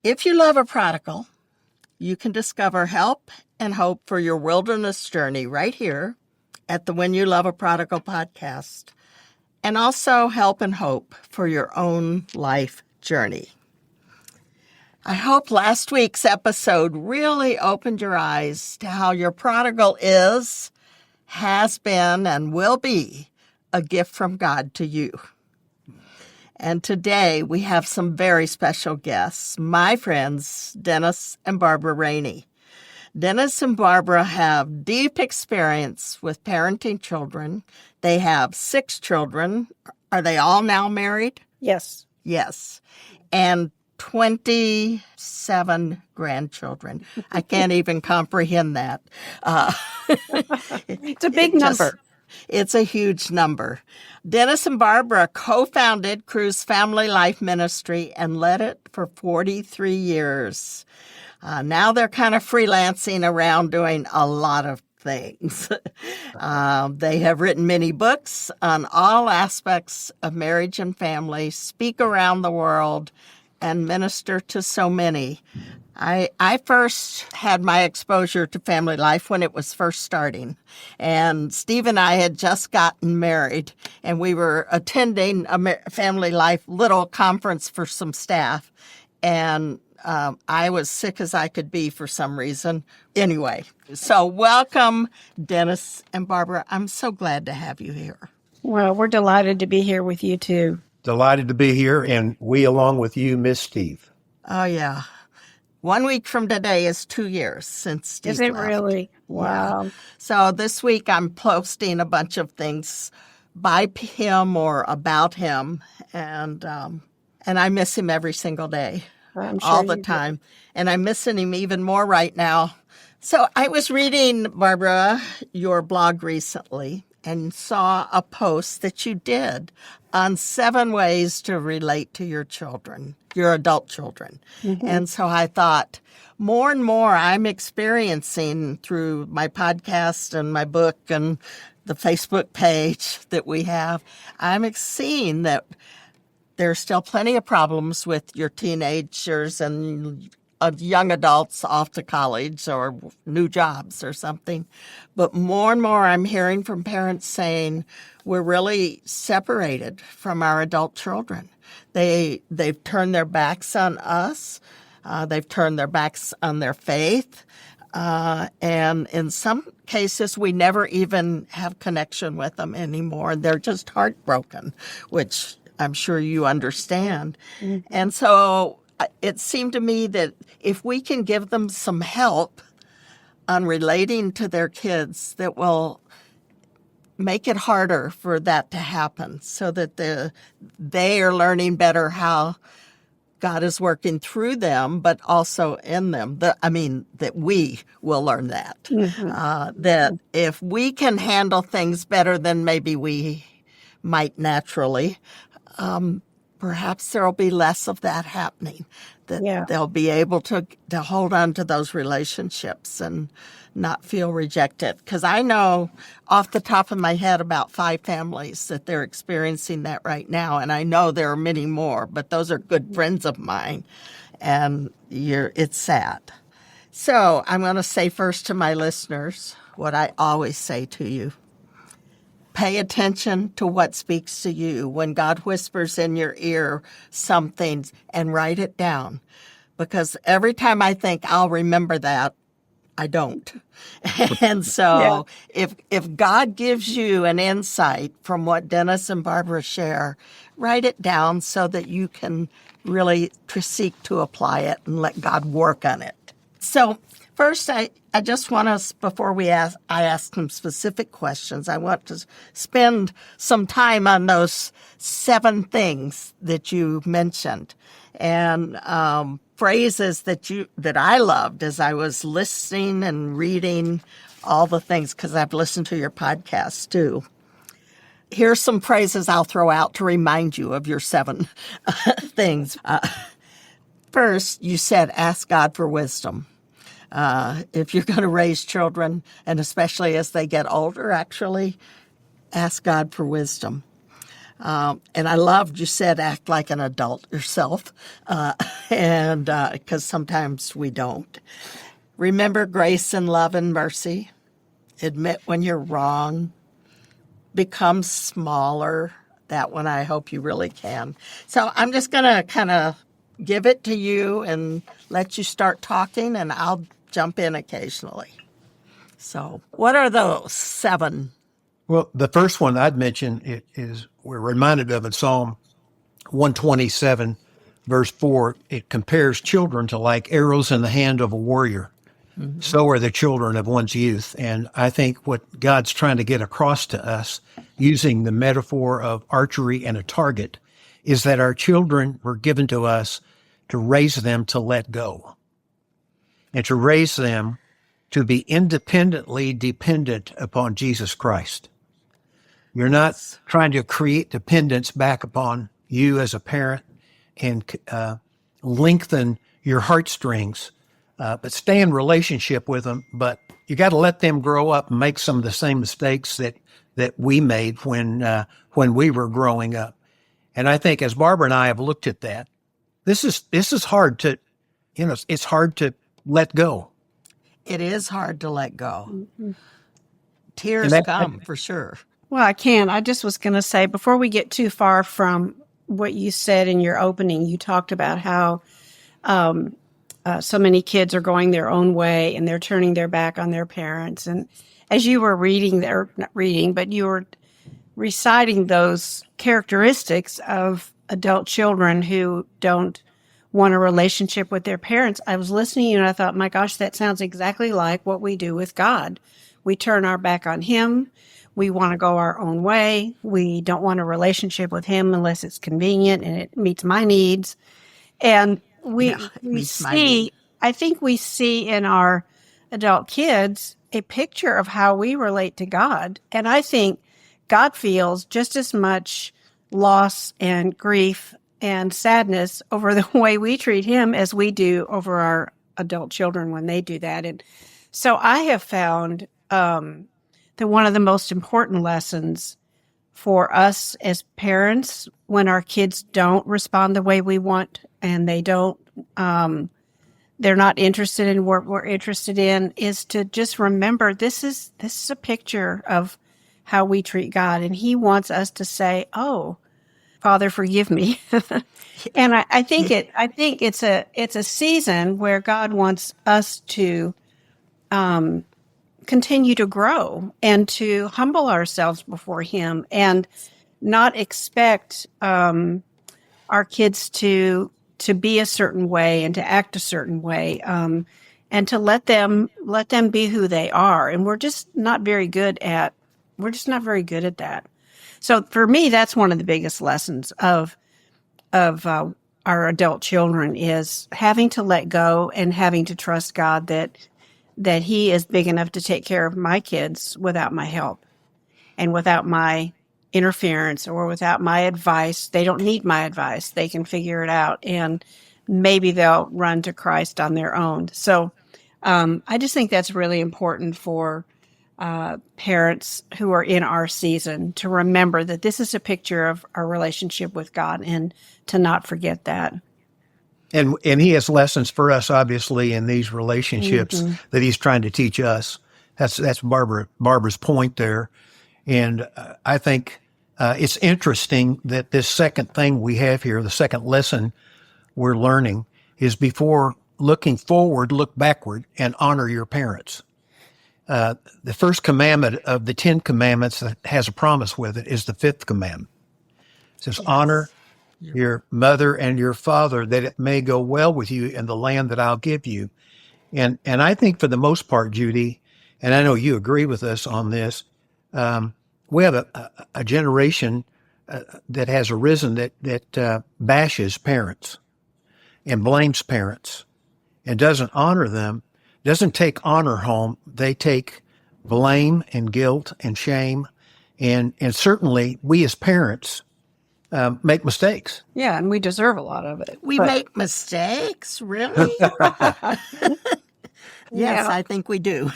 If you love a prodigal, you can discover help and hope for your wilderness journey right here at the When You Love a Prodigal podcast, and also help and hope for your own life journey. I hope last week's episode really opened your eyes to how your prodigal is, has been, and will be a gift from God to you. And today we have some very special guests, my friends, Dennis and Barbara Rainey. Dennis and Barbara have deep experience with parenting children. They have 6 children. Are they all now married? Yes. Yes. And 27 grandchildren. I can't even comprehend that. It's a big number. It's a huge number. Dennis and Barbara co-founded Cruise Family Life Ministry and led it for 43 years. Now they're kind of freelancing around doing a lot of things. They have written many books on all aspects of marriage and family, speak around the world, and minister to so many. I first had my exposure to family life when it was first starting. And Steve and I had just gotten married, and we were attending a family life little conference for some staff. And I was sick as I could be for some reason. Anyway, so welcome, Dennis and Barbara. I'm so glad to have you here. Well, we're delighted to be here with you, too. Delighted to be here, and we, along with you, miss Steve. Oh, yeah. 1 week from today is 2 years since Steve left. Is it left. really? Wow. Yeah. So this week I'm posting a bunch of things by him or about him, and I miss him every single day, I'm sure all the you time. And I'm missing him even more right now. So I was reading, Barbara, your blog recently and saw a post that you did on 7 ways to relate to your children, your adult children. Mm-hmm. And so I thought, more and more I'm experiencing through my podcast and my book and the Facebook page that we have, I'm seeing that there's still plenty of problems with your teenagers and young adults off to college or new jobs or something. But more and more I'm hearing from parents saying we're really separated from our adult children. They've turned their backs on us. They've turned their backs on their faith. And in some cases, we never even have connection with them anymore. They're just heartbroken, which I'm sure you understand. Mm-hmm. And so it seemed to me that if we can give them some help on relating to their kids, that will make it harder for that to happen so that they are learning better how God is working through them, but also in them. That we will learn that. Mm-hmm. That if we can handle things better than maybe we might naturally, perhaps there will be less of that happening, that they'll be able to hold on to those relationships and not feel rejected. Because I know off the top of my head about 5 families that they're experiencing that right now. And I know there are many more, but those are good friends of mine. And it's sad. So I'm going to say first to my listeners what I always say to you. Pay attention to what speaks to you when God whispers in your ear something, and write it down. Because every time I think I'll remember that, I don't. And so if God gives you an insight from what Dennis and Barbara share, write it down so that you can really seek to apply it and let God work on it. So first, I just want us, before I ask some specific questions, I want to spend some time on those 7 things that you mentioned and phrases that I loved as I was listening and reading all the things, because I've listened to your podcast too. Here's some phrases I'll throw out to remind you of your 7 things. First, you said, ask God for wisdom. If you're going to raise children, and especially as they get older, actually, ask God for wisdom. And I loved you said act like an adult yourself, and because sometimes we don't. Remember grace and love and mercy. Admit when you're wrong. Become smaller. That one I hope you really can. So I'm just going to kind of give it to you and let you start talking, and I'll jump in occasionally. So what are those 7? Well, the first one I'd mention is we're reminded of in Psalm 127, verse 4. It compares children to like arrows in the hand of a warrior. Mm-hmm. So are the children of one's youth. And I think what God's trying to get across to us, using the metaphor of archery and a target, is that our children were given to us to raise them to let go and to raise them to be independently dependent upon Jesus Christ. You're not trying to create dependence back upon you as a parent and lengthen your heartstrings, but stay in relationship with them. But you got to let them grow up and make some of the same mistakes that we made when we were growing up. And I think as Barbara and I have looked at that, this is hard to, it's hard to let go. It is hard to let go. Mm-hmm. Tears come for sure. Well, I just was going to say, before we get too far from what you said in your opening, you talked about how so many kids are going their own way and they're turning their back on their parents. And as you were but you were reciting those characteristics of adult children who don't want a relationship with their parents, I was listening and I thought, my gosh, that sounds exactly like what we do with God. We turn our back on Him. We want to go our own way. We don't want a relationship with Him unless it's convenient and it meets my needs. And we see, I think we see in our adult kids a picture of how we relate to God. And I think God feels just as much loss and grief and sadness over the way we treat Him as we do over our adult children when they do that. And so I have found that one of the most important lessons for us as parents when our kids don't respond the way we want and they don't, they're not interested in what we're interested in, is to just remember this is a picture of how we treat God. And He wants us to say, "Oh, Father, forgive me." And I think it's a season where God wants us to continue to grow and to humble ourselves before Him and not expect our kids to be a certain way and to act a certain way, and to let them be who they are. And we're just not very good at that. So for me, that's one of the biggest lessons of our adult children is having to let go and having to trust God that He is big enough to take care of my kids without my help and without my interference or without my advice. They don't need my advice. They can figure it out, and maybe they'll run to Christ on their own. So I just think that's really important for parents who are in our season to remember that this is a picture of our relationship with God and to not forget that. And He has lessons for us, obviously, in these relationships that He's trying to teach us. That's Barbara's point there. And I think it's interesting that this second thing we have here, the second lesson we're learning, is before looking forward, look backward and honor your parents. The first commandment of the 10 commandments that has a promise with it is the 5th commandment. It says, honor your mother and your father, that it may go well with you in the land that I'll give you. And I think for the most part, Judy, and I know you agree with us on this, we have a generation that has arisen that bashes parents and blames parents and doesn't honor them, doesn't take honor home. They take blame and guilt and shame. And certainly we as parents make mistakes. Yeah, and we deserve a lot of it. We make mistakes? Really? Yes, I think we do.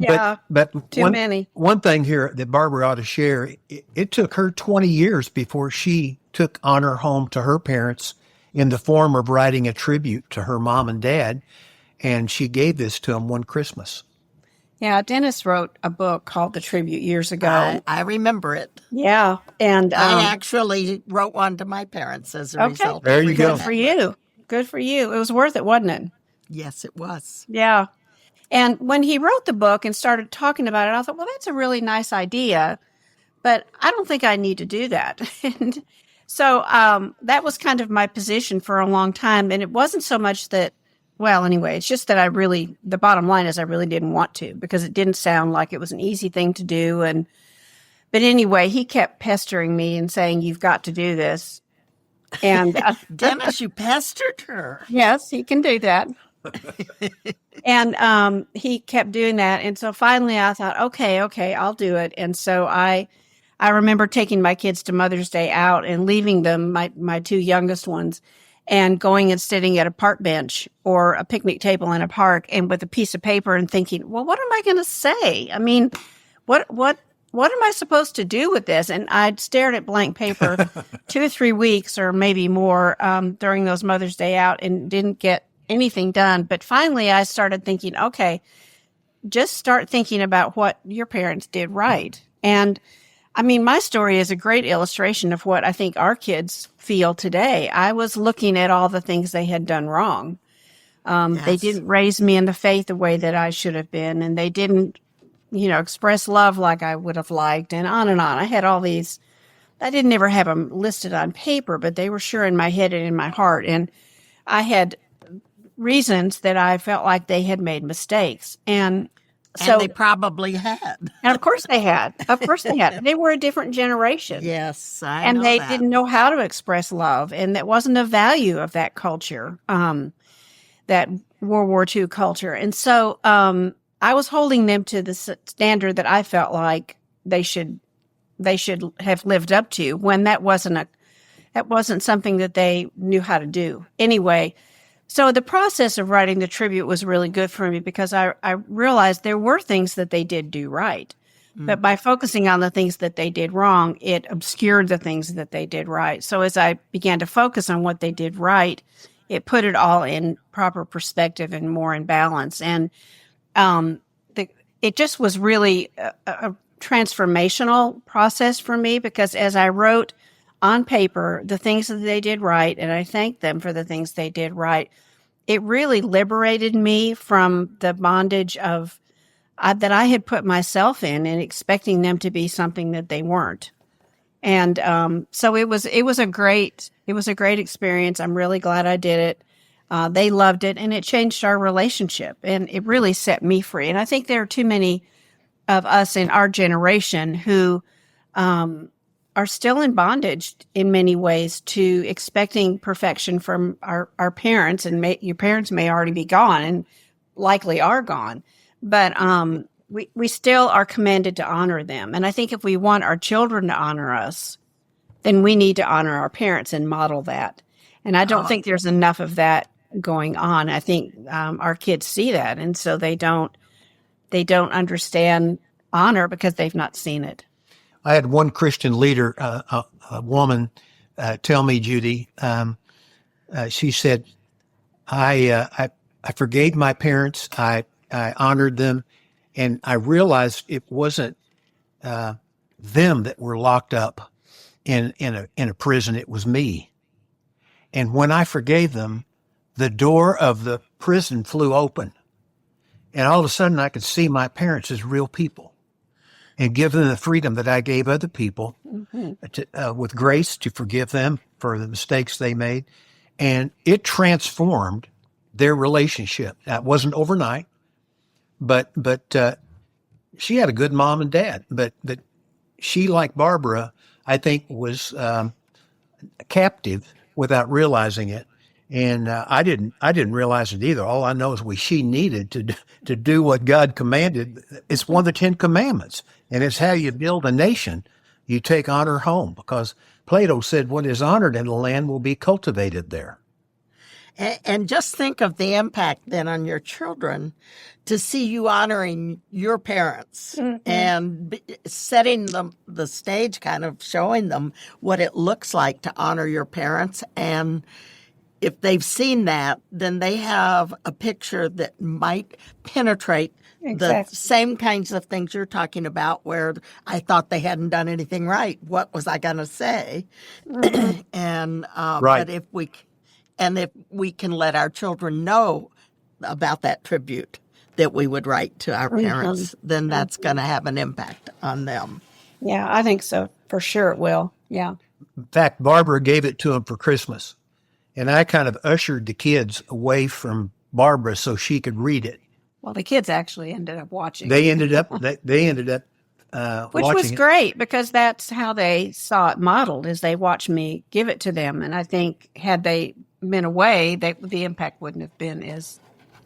Yeah. But Too many. one thing here that Barbara ought to share, it took her 20 years before she took honor home to her parents in the form of writing a tribute to her mom and dad. And she gave this to them one Christmas. Yeah, Dennis wrote a book called The Tribute years ago. I remember it. Yeah, and I actually wrote one to my parents as a result. There you go. good for you. Good for you. It was worth it, wasn't it? Yes, it was. Yeah. And when he wrote the book and started talking about it, I thought, well, that's a really nice idea, but I don't think I need to do that. And so that was kind of my position for a long time. And it wasn't so much that, well, anyway, it's just that the bottom line is I really didn't want to, because it didn't sound like it was an easy thing to do. But anyway, he kept pestering me and saying, you've got to do this. And Dennis, you pestered her. yes, he can do that. And he kept doing that. And so finally I thought, okay, I'll do it. And so I remember taking my kids to Mother's Day out and leaving them, my two youngest ones, and going and sitting at a park bench or a picnic table in a park and with a piece of paper and thinking, well, what am I going to say? I mean, what am I supposed to do with this? And I'd stared at blank paper 2 or 3 weeks or maybe more during those Mother's Day out and didn't get anything done. But finally I started thinking, okay, just start thinking about what your parents did right. And I mean, my story is a great illustration of what I think our kids feel today. I was looking at all the things they had done wrong. They didn't raise me in the faith the way that I should have been, and they didn't, express love like I would have liked, and on and on. I had all these, I didn't ever have them listed on paper, but they were sure in my head and in my heart. And I had reasons that I felt like they had made mistakes. And so they probably had. And of course they had. Of course they had. They were a different generation. Yes, and they didn't know how to express love, and that wasn't a value of that culture, that World War II culture. And so I was holding them to the standard that I felt like they should have lived up to, when that wasn't something that they knew how to do. Anyway, so the process of writing the tribute was really good for me, because I realized there were things that they did do right. But by focusing on the things that they did wrong, it obscured the things that they did right. So as I began to focus on what they did right, it put it all in proper perspective and more in balance. And it just was really a transformational process for me, because as I wrote on paper the things that they did right, and I thanked them for the things they did right, it really liberated me from the bondage of that I had put myself in, and expecting them to be something that they weren't. And so it was a great experience. I'm really glad I did it. They loved it, and it changed our relationship, and it really set me free. And I think there are too many of us in our generation who are still in bondage in many ways to expecting perfection from our parents. And your parents may already be gone, and likely are gone. But we still are commanded to honor them. And I think if we want our children to honor us, then we need to honor our parents and model that. And I don't think there's enough of that going on. I think our kids see that, and so they don't understand honor because they've not seen it. I had one Christian leader, a woman, tell me, Judy, she said, I forgave my parents. I honored them, and I realized it wasn't them that were locked up in a prison. It was me. And when I forgave them, the door of the prison flew open, and all of a sudden I could see my parents as real people, and give them the freedom that I gave other people with grace to forgive them for the mistakes they made. And it transformed their relationship. That wasn't overnight, but she had a good mom and dad. But she, like Barbara, I think was captive without realizing it. And I didn't realize it either. All I know is she needed to do what God commanded. It's one of the 10 Commandments, and it's how you build a nation. You take honor home, because Plato said what is honored in a land will be cultivated there. And just think of the impact then on your children to see you honoring your parents and setting the stage, kind of showing them what it looks like to honor your parents. And if they've seen that, then they have a picture that might penetrate the same kinds of things you're talking about, where I thought they hadn't done anything right. What was I going to say? And Right. but if we can let our children know about that tribute that we would write to our parents, then that's going to have an impact on them. Yeah, I think so. For sure it will. Yeah. In fact, Barbara gave it to them for Christmas. And I kind of ushered the kids away from Barbara so she could read it. Well, the kids actually ended up watching. They ended up Which watching was it. great, because that's how they saw it modeled, is they watched me give it to them. And I think had they been away, the impact wouldn't have been as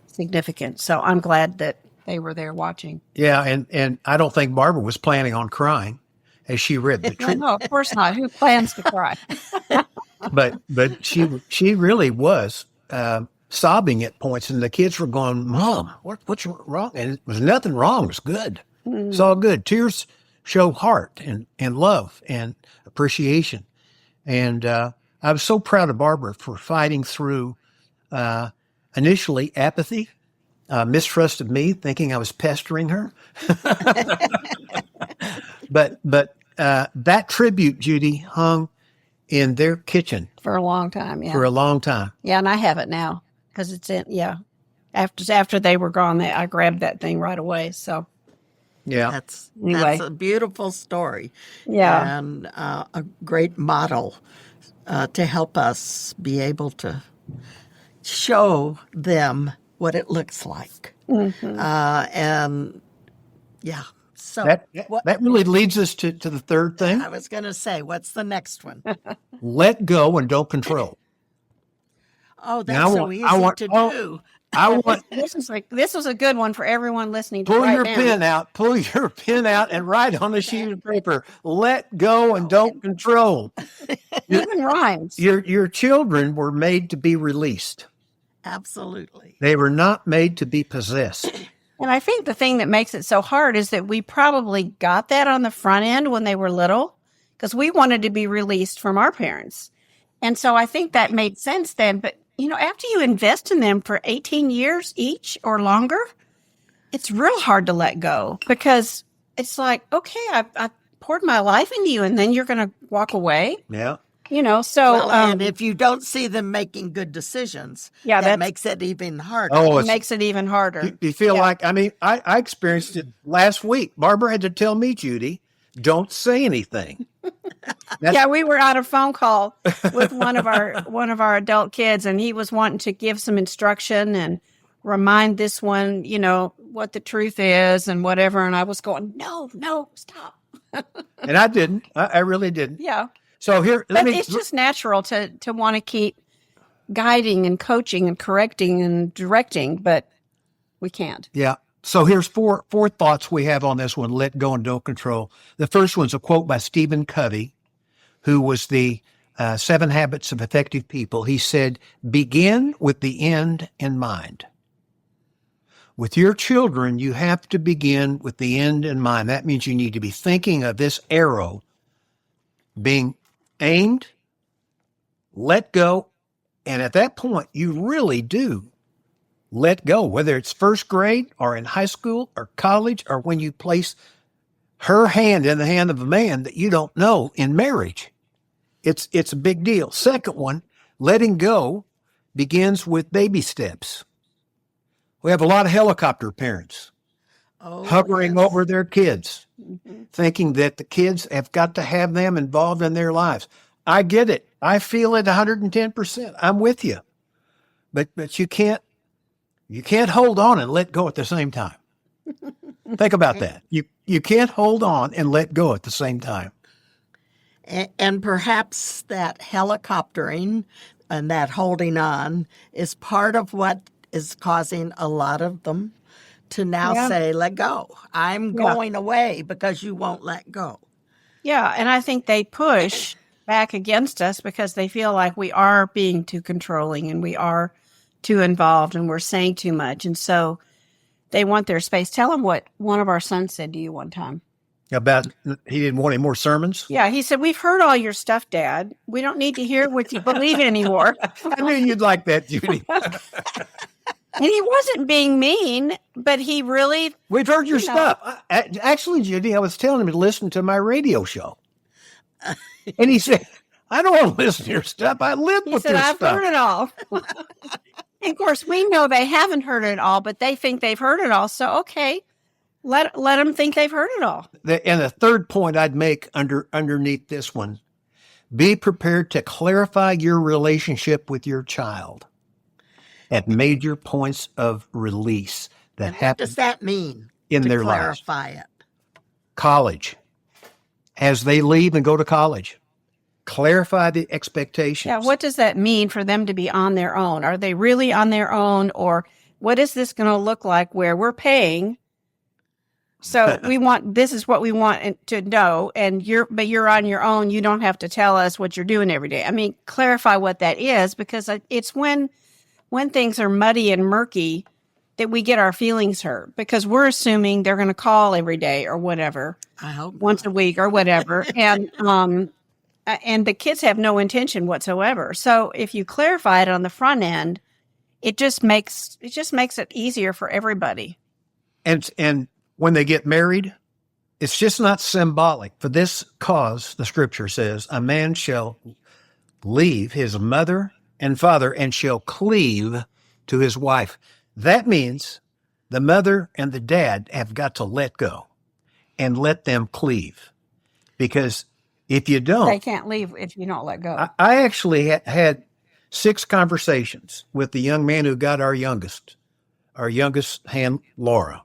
significant. So I'm glad that they were there watching. Yeah, and I don't think Barbara was planning on crying as she read the tribute. No, of course not. Who plans to cry? But she really was sobbing at points, and the kids were going, "Mom, what's wrong?" And it was nothing wrong. It was good. It's all good. Tears show heart and love and appreciation. And I was so proud of Barbara for fighting through initially apathy, mistrust of me, thinking I was pestering her. But that tribute, Judy, hung in their kitchen For a long time, yeah. for a long time. Yeah, and I have it now, because it's in, yeah. After they were gone, I grabbed that thing right away. So, Yeah. That's Anyway. a beautiful story. yeah. And a great model to help us be able to show them what it looks like. And yeah, so That really leads us to the third thing. I was going to say, what's the next one? Let go and don't control. Oh, that's Now, so easy to do. I want This was a good one for everyone listening to pull right your now. pen out and write on a sheet of paper. Let go and don't control. Even rhymes. Your children were made to be released. Absolutely. They were not made to be possessed. And I think the thing that makes it so hard is that we probably got that on the front end when they were little, because we wanted to be released from our parents. And so I think that made sense then. But, after you invest in them for 18 years each or longer, it's real hard to let go, because it's like, okay, I poured my life into you, and then you're going to walk away. Yeah. So Well, and if you don't see them making good decisions, Yeah, that that's- makes it even harder. Oh, it makes it even harder. you feel Yeah. like, I experienced it last week. Barbara had to tell me, Judy, don't say anything. Yeah, we were on a phone call with one of our adult kids, and he was wanting to give some instruction and remind this one, what the truth is and whatever. And I was going, no, stop. And I didn't. I really didn't. Yeah, So here, but it's just natural to want to keep guiding and coaching and correcting and directing, but we can't. Yeah. So here's four thoughts we have on this one: let go and don't control. The first one's a quote by Stephen Covey, who was the 7 Habits of Effective People. He said, "Begin with the end in mind." With your children, you have to begin with the end in mind. That means you need to be thinking of this arrow being aimed, let go, and at that point, you really do let go, whether it's first grade or in high school or college, or when you place her hand in the hand of a man that you don't know in marriage. It's a big deal. Second one, letting go begins with baby steps. We have a lot of helicopter parents hovering over their kids, thinking that the kids have got to have them involved in their lives. I get it. I feel it 110%. I'm with you. But you can't hold on and let go at the same time. Think about that. You can't hold on and let go at the same time. And perhaps that helicoptering and that holding on is part of what is causing a lot of them to now say, let go. I'm going away because you won't let go. Yeah, and I think they push back against us because they feel like we are being too controlling and we are too involved and we're saying too much. And so they want their space. Tell them what one of our sons said to you one time. About he didn't want any more sermons. Yeah, he said, "We've heard all your stuff, Dad. We don't need to hear what you believe anymore." I knew you'd like that, Judy. And he wasn't being mean, but he really... We've heard your stuff. Actually, Judy, I was telling him to listen to my radio show. And he said, I don't want to listen to your stuff. I live with said, your I've stuff. heard it all. And of course, we know they haven't heard it all, but they think they've heard it all. So, okay, let them think they've heard it all. And the third point I'd make underneath this one, be prepared to clarify your relationship with your child at major points of release that What happen does that mean? in to their lives. clarify it. College. As they leave and go to college, clarify the expectations. Yeah, what does that mean for them to be on their own? Are they really on their own? Or what is this going to look like where we're paying? So this is what we want to know. And you're on your own. You don't have to tell us what you're doing every day. I mean, clarify what that is, because it's when things are muddy and murky that we get our feelings hurt, because we're assuming they're going to call every day or whatever. I hope once a week or whatever. And the kids have no intention whatsoever. So if you clarify it on the front end, it just makes it easier for everybody. And when they get married, it's just not symbolic. For this cause, the scripture says, a man shall leave his mother and father and shall cleave to his wife. That means the mother and the dad have got to let go and let them cleave. Because if you don't... They can't leave if you don't let go. I actually had 6 conversations with the young man who got our youngest hand, Laura.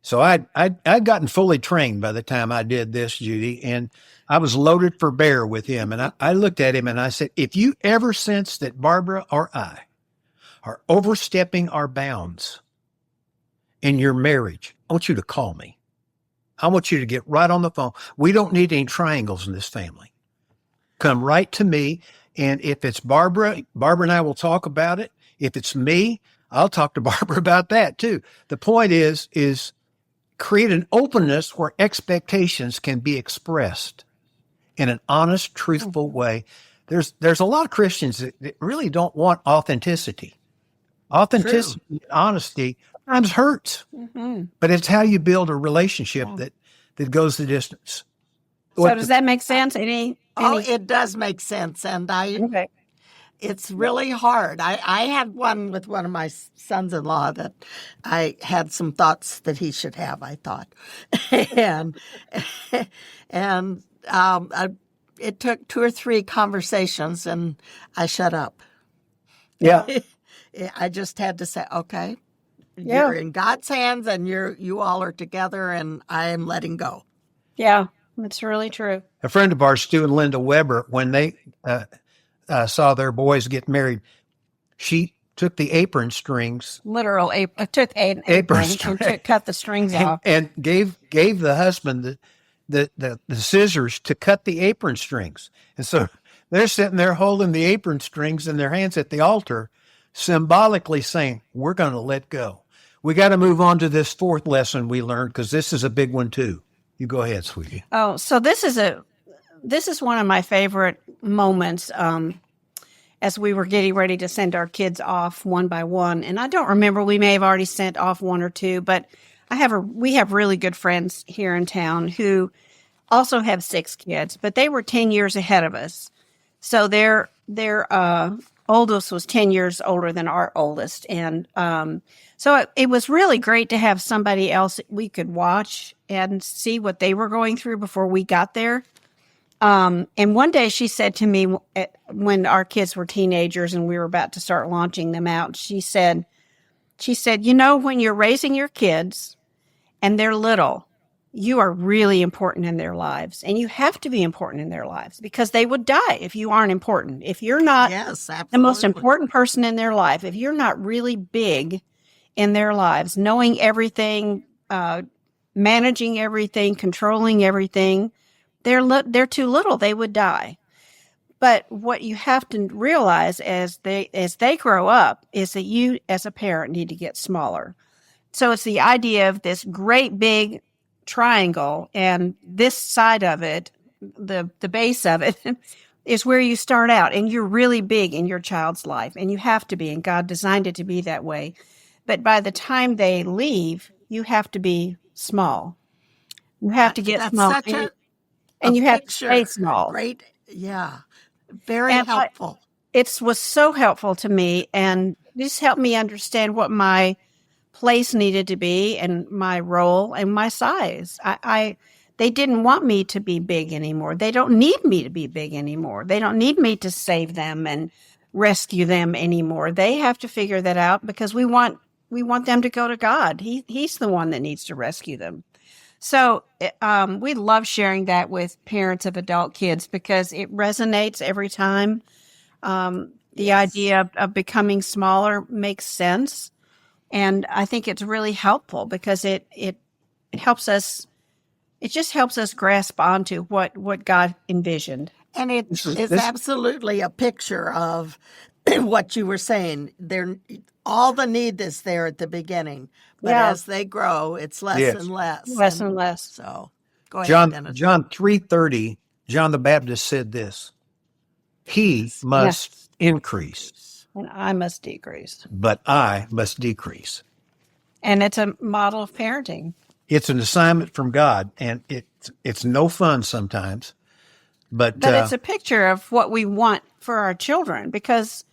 So I'd gotten fully trained by the time I did this, Judy, and I was loaded for bear with him. And I looked at him and I said, if you ever sense that Barbara or I are overstepping our bounds in your marriage, I want you to call me. I want you to get right on the phone. We don't need any triangles in this family. Come right to me. And if it's Barbara and I will talk about it. If it's me, I'll talk to Barbara about that too. The point is create an openness where expectations can be expressed in an honest, truthful way. There's a lot of Christians that really don't want authenticity. Authenticity, and honesty sometimes hurts, but it's how you build a relationship that goes the distance. So does that make sense? Oh, it does make sense. And it's really hard. I had one with one of my sons-in-law that I had some thoughts that he should have, I thought. and it took 2 or 3 conversations and I shut up. Yeah. I just had to say, okay, you're in God's hands and you all are together and I am letting go. Yeah, that's really true. A friend of ours, Stu and Linda Weber, when they saw their boys get married, she took the apron strings. Literal apron. Took an apron and cut the strings off. And gave the husband the scissors to cut the apron strings. And so they're sitting there holding the apron strings in their hands at the altar, symbolically saying, we're going to let go. We got to move on to this 4th lesson we learned, because this is a big one too. You go ahead, sweetie. Oh, so this is one of my favorite moments as we were getting ready to send our kids off one by one. And I don't remember, we may have already sent off 1 or 2, but we have really good friends here in town who also have 6 kids, but they were 10 years ahead of us. So their oldest was 10 years older than our oldest. And so it was really great to have somebody else we could watch and see what they were going through before we got there. And one day she said to me, when our kids were teenagers and we were about to start launching them out, she said, when you're raising your kids and they're little, you are really important in their lives, and you have to be important in their lives because they would die if you aren't important. If you're not the most important person in their life, if you're not really big in their lives, knowing everything, managing everything, controlling everything, they're too little. They would die. But what you have to realize as they grow up is that you as a parent need to get smaller. So it's the idea of this great big triangle, and this side of it, the base of it, is where you start out, and you're really big in your child's life, and you have to be, and God designed it to be that way. But by the time they leave, you have to be small. You have to get That's small, such and you have to picture. stay small. Great. Yeah. Very And helpful. It was so helpful to me, and just helped me understand what my place needed to be and my role and my size. They didn't want me to be big anymore. They don't need me to be big anymore. They don't need me to save them and rescue them anymore. They have to figure that out because we want them to go to God. He's the one that needs to rescue them. So we love sharing that with parents of adult kids because it resonates every time. The idea of becoming smaller makes sense. And I think it's really helpful because it helps us. It just helps us grasp onto what God envisioned. And it's absolutely a picture of what you were saying. All the need is there at the beginning, but as they grow, it's less and less. Less and less. So go ahead, Dennis. John 3:30, John the Baptist said this, he must increase. And I must decrease. But I must decrease. And it's a model of parenting. It's an assignment from God, and it's no fun sometimes. But it's a picture of what we want for our children because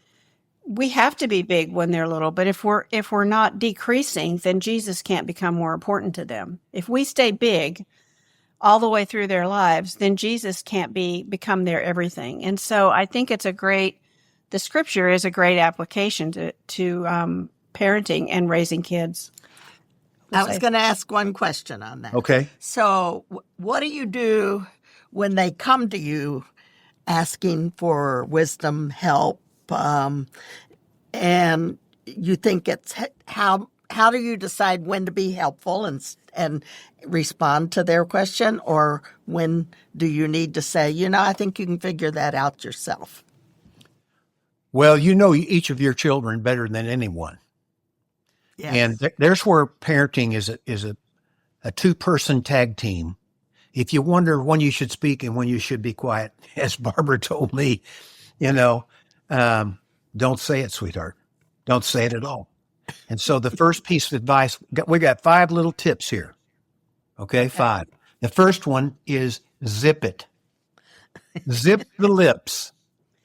we have to be big when they're little. But if we're not decreasing, then Jesus can't become more important to them. If we stay big all the way through their lives, then Jesus can't become their everything. And so I think the scripture is a great application to parenting and raising kids. I was going to ask one question on that. Okay. So what do you do when they come to you asking for wisdom, help, and you think it's how do you decide when to be helpful and respond to their question, or when do you need to say, I think you can figure that out yourself? Well, you know each of your children better than anyone. Yes. And there's where parenting is a two-person tag team. If you wonder when you should speak and when you should be quiet, as Barbara told me, don't say it, sweetheart. Don't say it at all. And so the first piece of advice, we got 5 little tips here. Okay, 5. The first one is zip it. Zip the lips.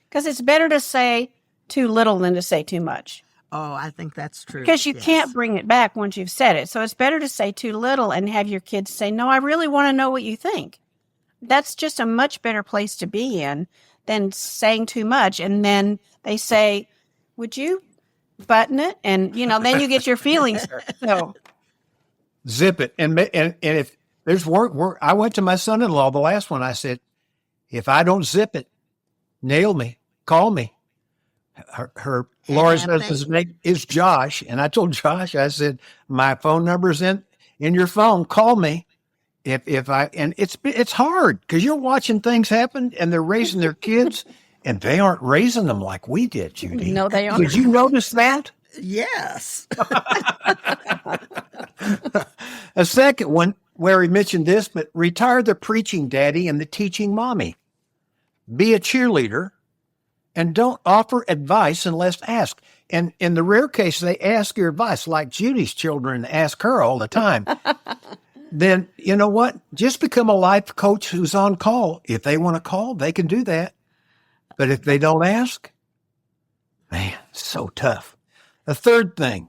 Because it's better to say too little than to say too much. Oh, I think that's true. Because you can't bring it back once you've said it. So it's better to say too little and have your kids say, no, I really want to know what you think. That's just a much better place to be in than saying too much. And then they say, would you button it? And, then you get your feelings hurt. So zip it. And if there's work, I went to my son-in-law, the last one, I said, if I don't zip it, nail me, call me. Laura's husband's name is Josh. And I told Josh, I said, my phone number's in your phone. Call me. And it's hard because you're watching things happen and they're raising their kids and they aren't raising them like we did, Judy. No, they aren't. Did you notice that? Yes. A second one where he mentioned this, but retire the preaching daddy and the teaching mommy. Be a cheerleader. And don't offer advice unless asked. And in the rare case they ask your advice, like Judy's children ask her all the time, then you know what? Just become a life coach who's on call. If they want to call, they can do that. But if they don't ask, man, it's so tough. The third thing,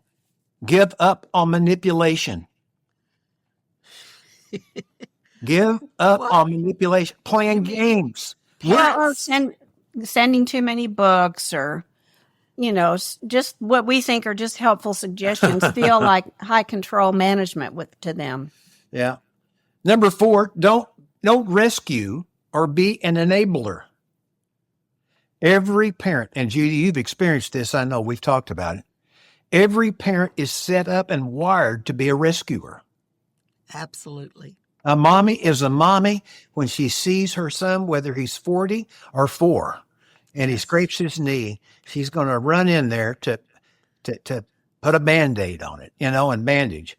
give up on manipulation. Give up on manipulation, playing games. or sending too many books or, just what we think are just helpful suggestions feel like high control management to them. Yeah. Number 4, don't rescue or be an enabler. Every parent, and Judy, you've experienced this, I know we've talked about it. Every parent is set up and wired to be a rescuer. Absolutely. A mommy is a mommy when she sees her son, whether he's 40 or 4. and he scrapes his knee, she's going to run in there to put a Band-Aid on it, and bandage.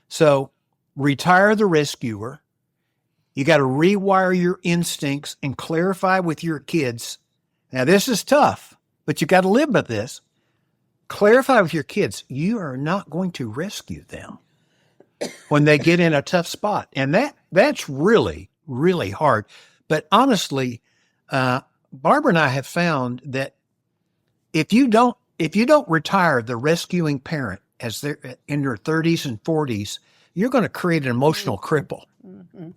So retire the rescuer. You got to rewire your instincts and clarify with your kids. Now, this is tough, but you got to live with this. Clarify with your kids, you are not going to rescue them when they get in a tough spot. And that's really, really hard. But honestly, Barbara and I have found that if you don't retire the rescuing parent as they're in their 30s and 40s, you're going to create an emotional cripple. Mm-hmm.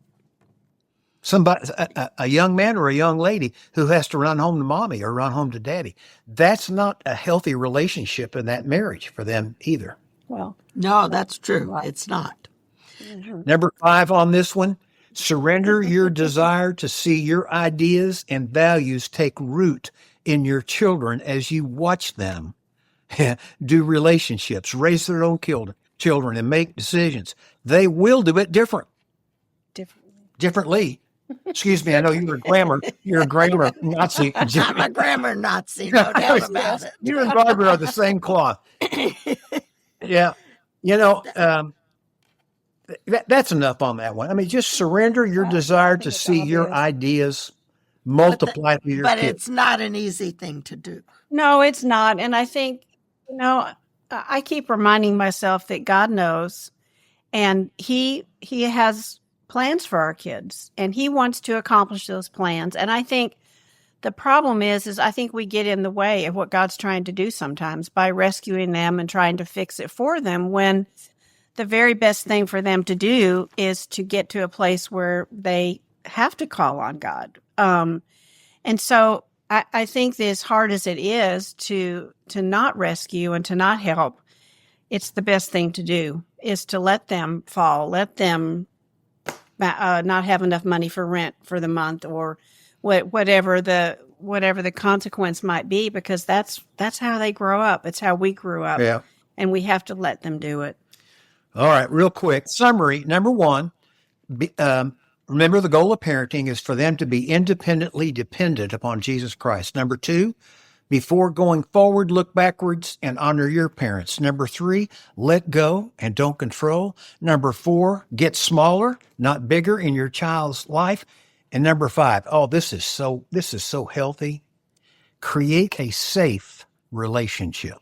Somebody, a young man or a young lady who has to run home to mommy or run home to daddy. That's not a healthy relationship in that marriage for them either. Well, No, that's true. It's not. Number 5 on this one, surrender your desire to see your ideas and values take root in your children as you watch them do relationships, raise their own children, and make decisions. They will do it differently. Excuse me, I know you're a grammar Nazi. I'm a grammar Nazi, no doubt about it. You and Barbara are the same cloth. Yeah. That's enough on that one. I mean, just surrender your desire to see your ideas multiply through your But kids. it's not an easy thing to do. no, it's not. And I think, I keep reminding myself that God knows, and He has plans for our kids, and He wants to accomplish those plans. And I think the problem is I think we get in the way of what God's trying to do sometimes by rescuing them and trying to fix it for them, when the very best thing for them to do is to get to a place where they have to call on God. And so I think that as hard as it is to not rescue and to not help, it's the best thing to do is to let them fall, let them not have enough money for rent for the month, or whatever the consequence might be, because that's how they grow up. It's how we grew up. Yeah. And we have to let them do it. All right, real quick. Summary. Number 1, remember the goal of parenting is for them to be independently dependent upon Jesus Christ. Number 2, before going forward, look backwards and honor your parents. Number 3, let go and don't control. Number 4, get smaller, not bigger in your child's life. And number 5, this is so healthy. Create a safe relationship.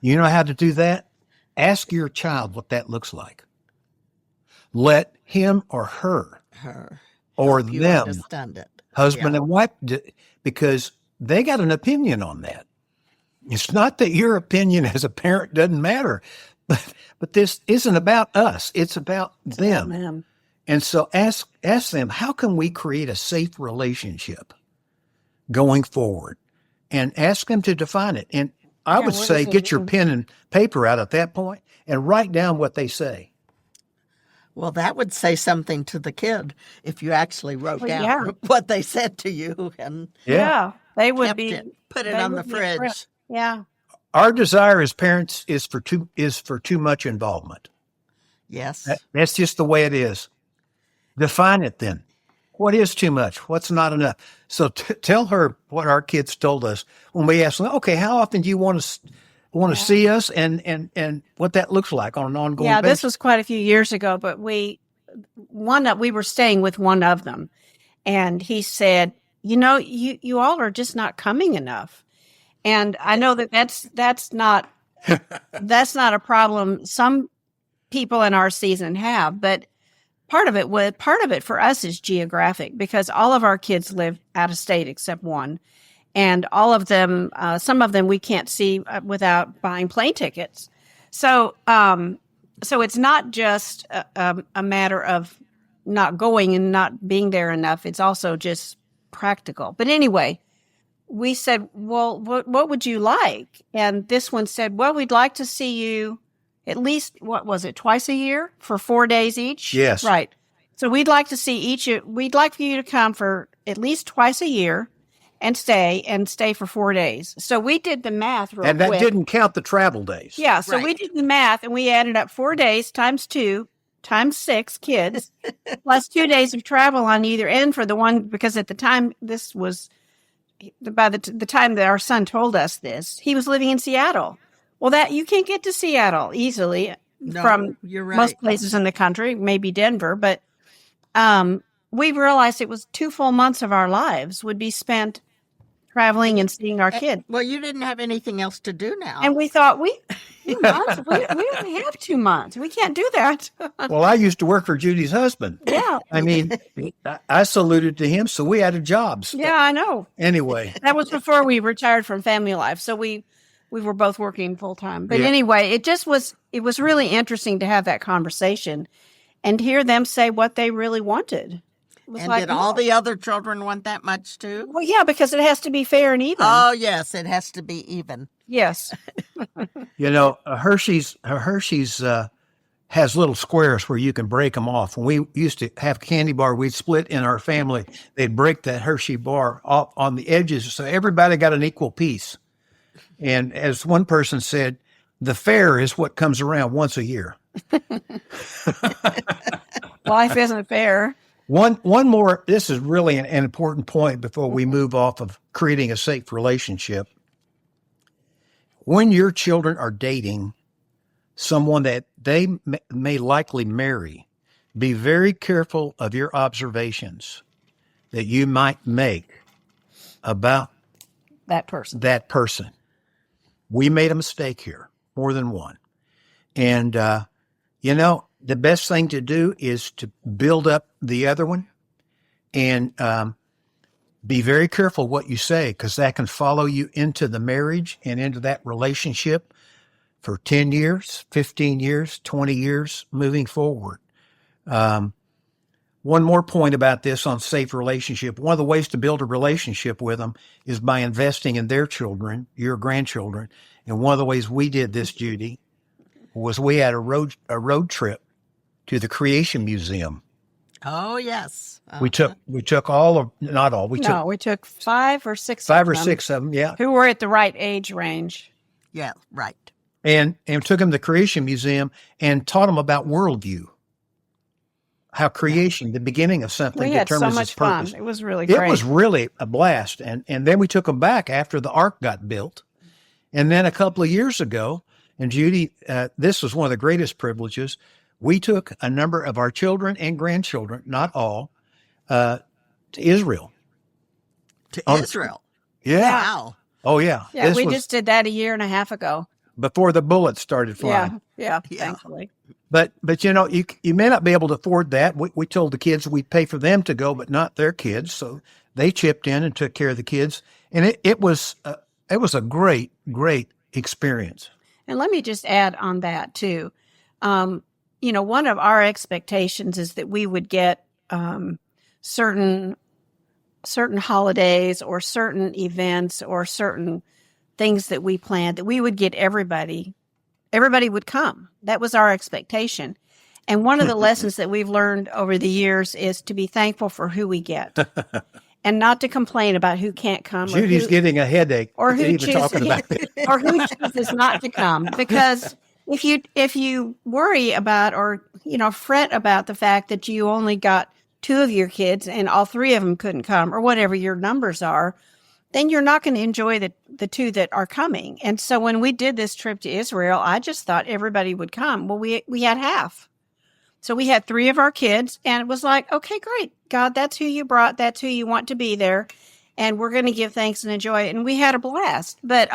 You know how to do that? Ask your child what that looks like. Let him or her or You them, understand it. husband and wife, because they got an opinion on that. It's not that your opinion as a parent doesn't matter, but this isn't about us. It's about them. Amen. And so ask them, how can we create a safe relationship going forward? And ask them to define it. And I would say get your pen and paper out at that point and write down what they say. Well, that would say something to the kid if you actually wrote down yeah. what they said to you and Yeah. They would kept be it, put it they on the would be fridge. thrilled. Yeah. Our desire as parents is for too much involvement. Yes. That's just the way it is. Define it then. What is too much? What's not enough? So tell her what our kids told us when we asked them, okay, how often do you want to see us and what that looks like on an ongoing Yeah, basis? this was quite a few years ago, but we were staying with one of them, and he said, you all are just not coming enough. And I know that's not a problem some people in our season have, but part of it for us is geographic, because all of our kids live out of state except one. And all of them, some of them we can't see without buying plane tickets. So it's not just a matter of not going and not being there enough. It's also just practical. But anyway, we said, well, what would you like? And this one said, well, we'd like to see you at least, twice a year for 4 days each? Yes. Right. So we'd like to see we'd like for you to come for at least twice a year and stay for 4 days. So we did the math real quick. And that didn't count the travel days. Yeah. So Right. we did the math, and we added up 4 days times 2 times 6 kids plus 2 days of travel on either end for the one, because at the time this was by the time that our son told us this, he was living in Seattle. Well, that you can't get to Seattle easily No, from you're right. most places in the country, maybe Denver, but we realized it was 2 full months of our lives would be spent traveling and seeing our kids. Well, you didn't have anything else to do now. And we thought, 2 months? We only have 2 months. We can't do that. Well, I used to work for Judy's husband. Yeah. I mean, I saluted to him, so we had jobs. Yeah, I know. Anyway, That was before we retired from family life. So we were both working full time. But Yeah. anyway, it was really interesting to have that conversation and hear them say what they really wanted. It was And like, did all the other children want that much too? well, yeah, because it has to be fair and even. Oh, yes, it has to be even. Yes. you know, Hershey's has little squares where you can break them off. When we used to have candy bar, we'd split in our family. They'd break that Hershey bar off on the edges, so everybody got an equal piece. And as one person said, the fair is what comes around once a year. Life isn't fair. One more, this is really an important point before we move off of creating a safe relationship. When your children are dating someone that they may likely marry, be very careful of your observations that you might make about That person. that person. We made a mistake here, more than one. And, the best thing to do is to build up the other one and be very careful what you say, because that can follow you into the marriage and into that relationship for 10 years, 15 years, 20 years moving forward. One more point about this on safe relationship. One of the ways to build a relationship with them is by investing in their children, your grandchildren. And one of the ways we did this, Judy, was we had a road trip to the Creation Museum. Oh, yes. We took all of, not all, we took We took 5 or 6 5 or of them 6 of them, yeah. who were at the right age range. Yeah, right. And took them to the Creation Museum and taught them about worldview. How creation, the beginning of something, We had so determines much its purpose. fun. It was really great. It was really a blast. And then we took them back after the ark got built. And then a couple of years ago, and Judy, this was one of the greatest privileges, we took a number of our children and grandchildren, not all, to Israel. To Oh, Israel. Yeah. Wow. Oh, yeah. Yeah, This we was just did that a year and a half ago. before the bullets started flying. Yeah, Yeah. thankfully. But you may not be able to afford that. We told the kids we'd pay for them to go, but not their kids. So they chipped in and took care of the kids. And it was a great, great experience. And let me just add on that too. One of our expectations is that we would get certain holidays or certain events or certain things that we planned, that we would get everybody would come. That was our expectation. And one of the lessons that we've learned over the years is to be thankful for who we get and not to complain about who can't come. Judy's getting a headache or who even chooses, talking about it. or who chooses not to come. Because if you worry about or fret about the fact that you only got 2 of your kids and all 3 of them couldn't come, or whatever your numbers are, then you're not going to enjoy the 2 that are coming. And so when we did this trip to Israel, I just thought everybody would come. Well, we had half. So we had 3 of our kids, and it was like, okay, great. God, that's who you brought. That's who you want to be there. And we're going to give thanks and enjoy it. And we had a blast. But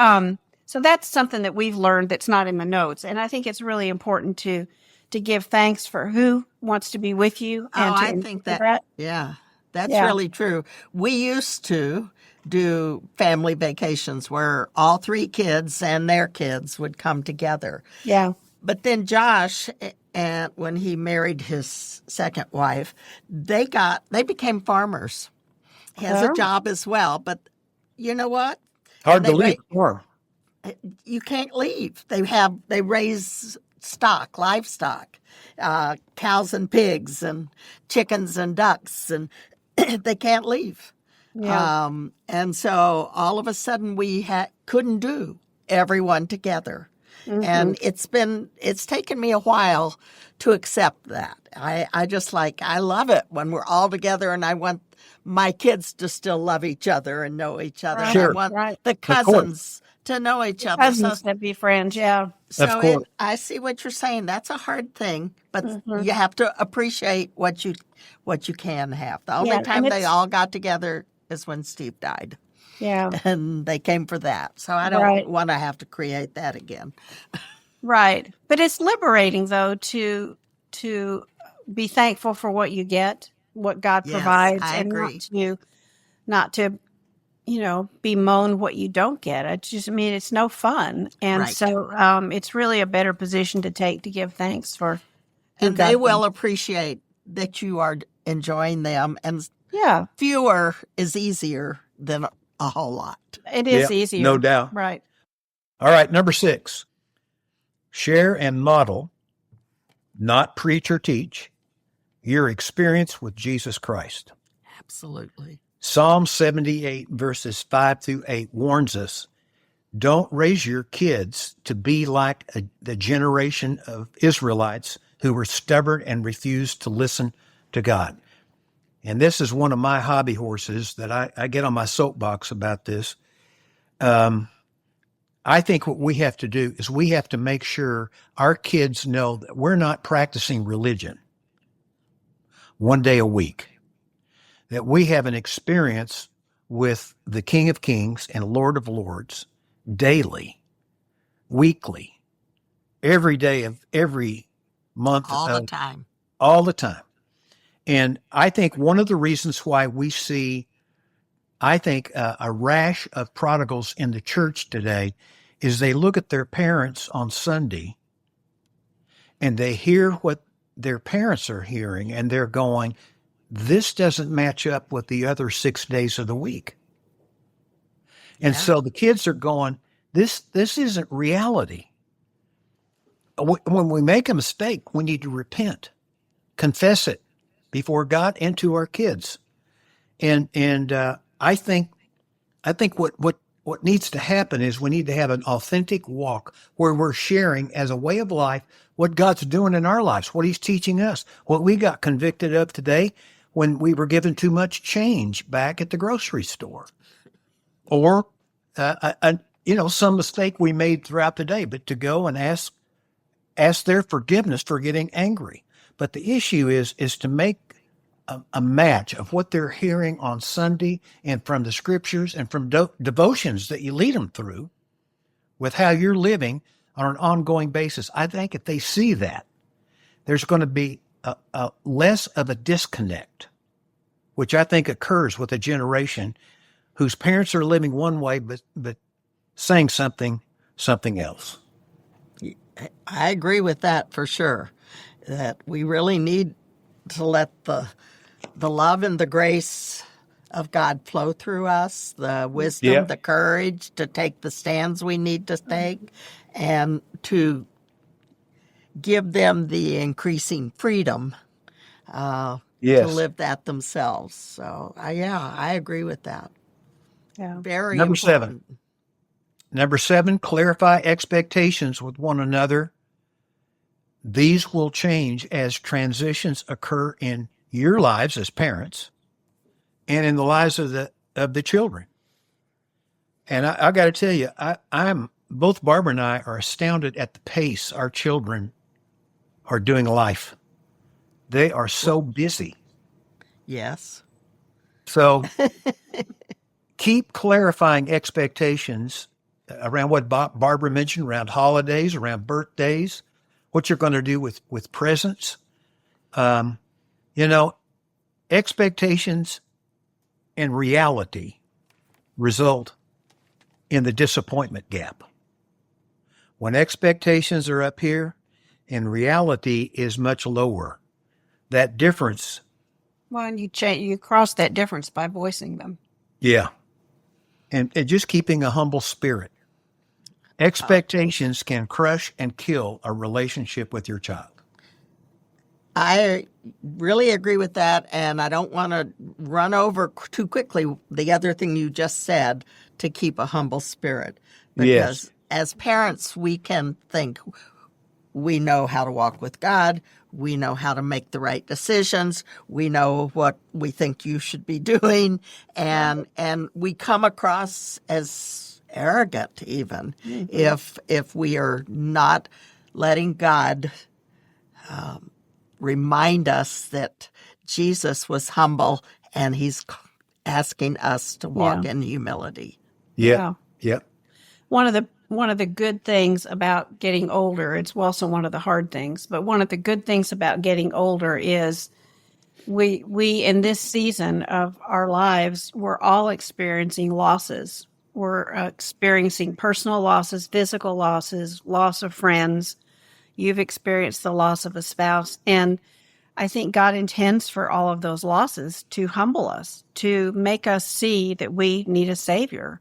so that's something that we've learned that's not in the notes. And I think it's really important to give thanks for who wants to be with you. And Oh, I think that, yeah, that's really true. We used to do family vacations where all 3 kids and their kids would come together. Yeah. But then Josh, and when he married his second wife, they became farmers. He has a job as well, but you know what? Hard to leave the farm. You can't leave. They raise livestock, cows and pigs and chickens and ducks, and they can't leave. Yeah. And so all of a sudden we couldn't do everyone together. And it's taken me a while to accept that. I love it when we're all together, and I want my kids to still love each other and know each other. Right. And I Sure. want Right. the cousins to know each other. Cousins that be friends, yeah. So course. I see what you're saying. That's a hard thing, but Mm-hmm. you have to appreciate what you can have. The only Yeah, time and they it's- all got together is when Steve died, Yeah. and they came for that. So I don't Right. want to have to create that again. Right. But it's liberating though to be thankful for what you get, what God Yes, provides, I and agree. not to bemoan what you don't get. I mean, it's no fun. And Right. so it's really a better position to take to give thanks for who And they God will appreciate that you are enjoying them, and Yeah, fewer is easier than a whole lot. it is Yeah, easier. no doubt. Right. All right, number 6, share and model, not preach or teach, your experience with Jesus Christ. Absolutely. Psalm 78, verses 5 through 8 warns us, don't raise your kids to be like the generation of Israelites who were stubborn and refused to listen to God. And this is one of my hobby horses that I get on my soapbox about this. I think what we have to do is we have to make sure our kids know that we're not practicing religion one day a week, that we have an experience with the King of Kings and Lord of Lords daily, weekly, every day of every month, All the time. all the time. And I think one of the reasons why we see, a rash of prodigals in the church today is they look at their parents on Sunday and they hear what their parents are hearing and they're going, this doesn't match up with the other 6 days of the week. And Yeah. so the kids are going, this isn't reality. When we make a mistake, we need to repent, confess it before God and to our kids. And I think what needs to happen is we need to have an authentic walk where we're sharing as a way of life what God's doing in our lives, what He's teaching us, what we got convicted of today when we were given too much change back at the grocery store, or some mistake we made throughout the day, but to go and ask their forgiveness for getting angry. But the issue is to make a match of what they're hearing on Sunday and from the scriptures and from devotions that you lead them through with how you're living on an ongoing basis. I think if they see that, there's going to be a less of a disconnect, which I think occurs with a generation whose parents are living one way but saying something else. I agree with that for sure. That we really need to let the love and the grace of God flow through us, the wisdom, Yep. the courage to take the stands we need to take, and to give them the increasing freedom to Yes. live that themselves. So, I agree with that. Yeah. Very Number important. 7. Number 7, clarify expectations with one another. These will change as transitions occur in your lives as parents and in the lives of the children. And I got to tell you, I'm both Barbara and I are astounded at the pace our children are doing life. They are so busy. Yes. So keep clarifying expectations around what Barbara mentioned, around holidays, around birthdays, what you're going to do with presents. Expectations and reality result in the disappointment gap. When expectations are up here and reality is much lower, that difference. Well, and you cross that difference by voicing them. Yeah. And just keeping a humble spirit. Expectations can crush and kill a relationship with your child. I really agree with that, and I don't want to run over too quickly the other thing you just said, to keep a humble spirit, because Yes. as parents, we can think we know how to walk with God. We know how to make the right decisions. We know what we think you should be doing. And we come across as arrogant even if we are not letting God remind us that Jesus was humble and he's asking us to walk in humility. Yeah. Yep. One of the good things about getting older, it's also one of the hard things, but one of the good things about getting older is we in this season of our lives, we're all experiencing losses. We're experiencing personal losses, physical losses, loss of friends. You've experienced the loss of a spouse. And I think God intends for all of those losses to humble us, to make us see that we need a Savior,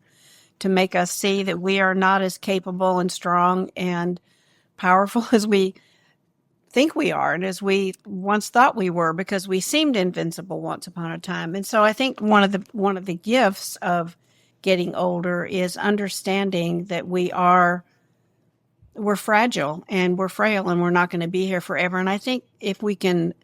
to make us see that we are not as capable and strong and powerful as we think we are and as we once thought we were, because we seemed invincible once upon a time. And so I think one of the gifts of getting older is understanding that we're fragile and we're frail and we're not going to be here forever. And I think if we can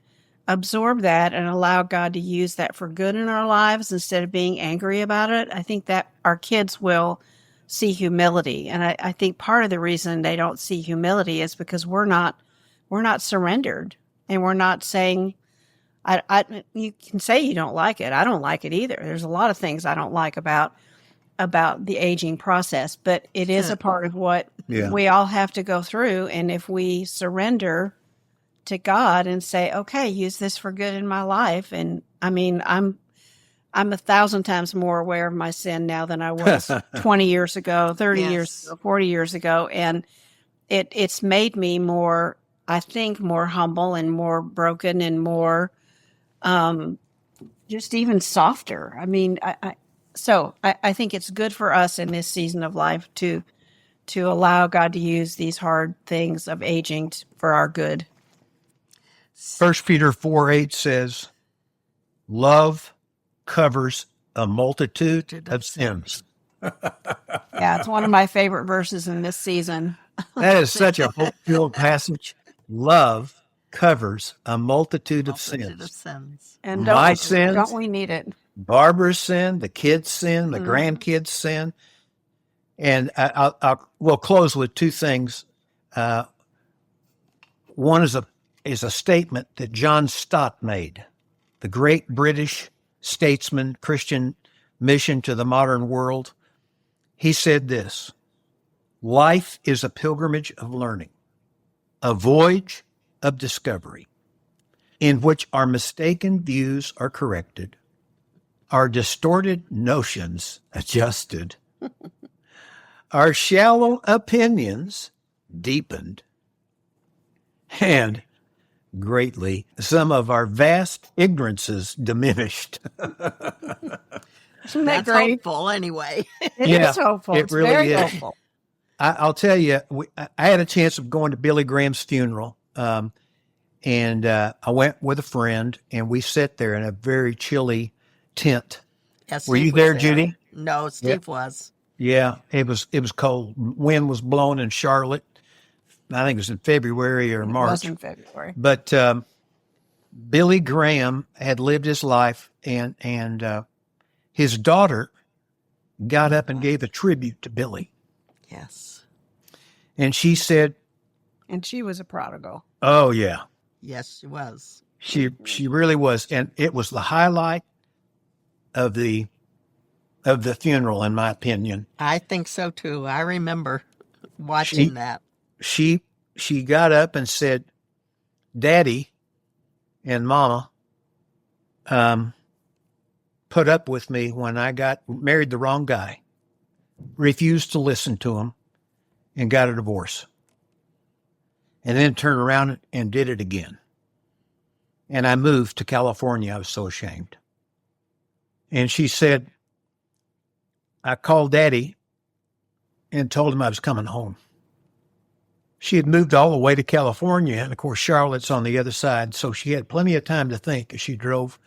absorb that and allow God to use that for good in our lives instead of being angry about it, I think that our kids will see humility. And I think part of the reason they don't see humility is because we're not surrendered, and we're not saying, you can say you don't like it. I don't like it either. There's a lot of things I don't like about the aging process, but it is a part of what we all have to go through. And if we surrender to God and say, okay, use this for good in my life. And I mean, I'm 1,000 times more aware of my sin now than I was 20 years ago, 30 years ago, 40 years ago. And it's made me more, I think, more humble and more broken and more, just even softer. I mean, I think it's good for us in this season of life to allow God to use these hard things of aging for our good. 1 Peter 4:8 says, love covers a multitude of sins. Yeah, it's one of my favorite verses in this season. That is such a hope-filled passage. Love covers a multitude of sins. And My sins, don't we need it? Barbara's sin, the kids' sin, the grandkids' sin. And we'll close with two things. One is a statement that John Stott made, the great British statesman, Christian mission to the modern world. He said this: life is a pilgrimage of learning, a voyage of discovery, in which our mistaken views are corrected, our distorted notions adjusted, our shallow opinions deepened, and greatly some of our vast ignorances diminished. Isn't that That's great? hopeful anyway. It is hopeful. It It's really very is. hopeful. I'll tell you, I had a chance of going to Billy Graham's funeral, and I went with a friend, and we sat there in a very chilly tent. Yes, Were Steve you was there, Judy? No, Steve was. Yeah, it was cold. Wind was blowing in Charlotte. I think it was in February or March. It was in February. But Billy Graham had lived his life, and his daughter got up and gave a tribute to Billy. Yes. And she said, And she was a prodigal. oh, yeah, Yes, she was. she really was. And it was the highlight of the funeral, in my opinion. I think so too. I remember watching that. She got up and said, Daddy and Mama put up with me when I married the wrong guy, refused to listen to him, and got a divorce. And then turned around and did it again. And I moved to California. I was so ashamed. And she said, I called Daddy and told him I was coming home. She had moved all the way to California, and of course, Charlotte's on the other side, so she had plenty of time to think as she drove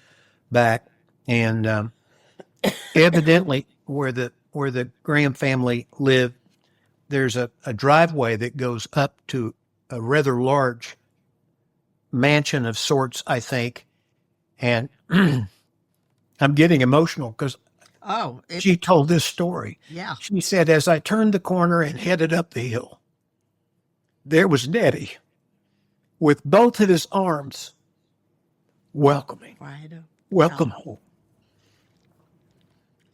back. And evidently, where the Graham family lived there's a driveway that goes up to a rather large mansion of sorts, I think. And I'm getting emotional because she told this story. Yeah. She said, as I turned the corner and headed up the hill, there was Daddy with both of his arms welcoming. Right. Welcome home.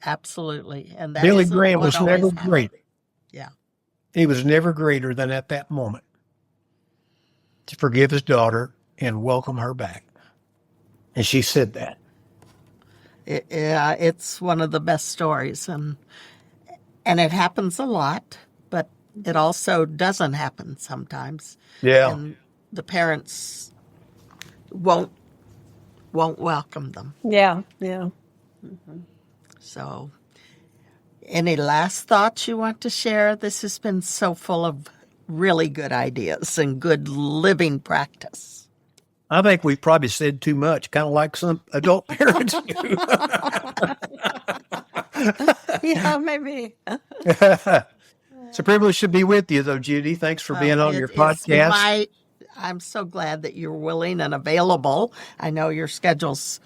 Absolutely. And that Billy isn't Graham what was always never happens. greater. Yeah. He was never greater than at that moment to forgive his daughter and welcome her back. And she said that. Yeah, it's one of the best stories, and it happens a lot, but it also doesn't happen sometimes. Yeah. And the parents won't welcome them. Yeah, yeah. So, any last thoughts you want to share? This has been so full of really good ideas and good living practice. I think we've probably said too much, kind of like some adult parents do. Yeah, maybe. It's a privilege to be with you, though, Judy. Thanks for being on your podcast. I'm so glad that you're willing and available. I know your schedule's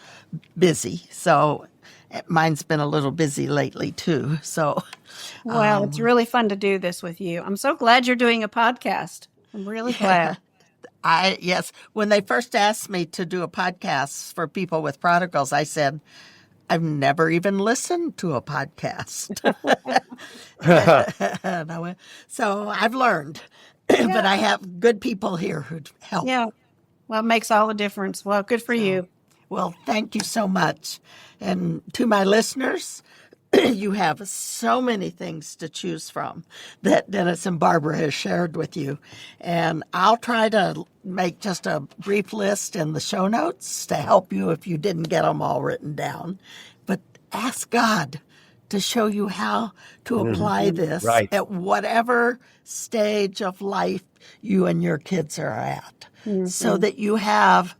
busy, so mine's been a little busy lately, too. So, Well, it's really fun to do this with you. I'm so glad you're doing a podcast. I'm really glad. Yes, when they first asked me to do a podcast for people with prodigals, I said, I've never even listened to a podcast. And I went, so I've learned, but I have good people here who'd help. Yeah. Well, it makes all the difference. Well, good for you. Well, thank you so much. And to my listeners, you have so many things to choose from that Dennis and Barbara has shared with you. And I'll try to make just a brief list in the show notes to help you if you didn't get them all written down. But ask God to show you how to apply this at whatever stage of life you and your kids are at, so that you have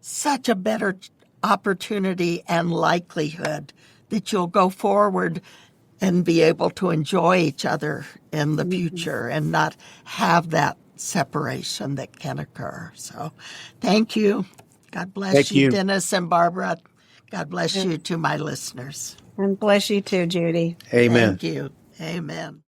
such a better opportunity and likelihood that you'll go forward and be able to enjoy each other in the future and not have that separation that can occur. So thank you. God bless you, Dennis and Barbara. God bless you to my listeners. And bless you too, Judy. Amen. Thank you. Amen.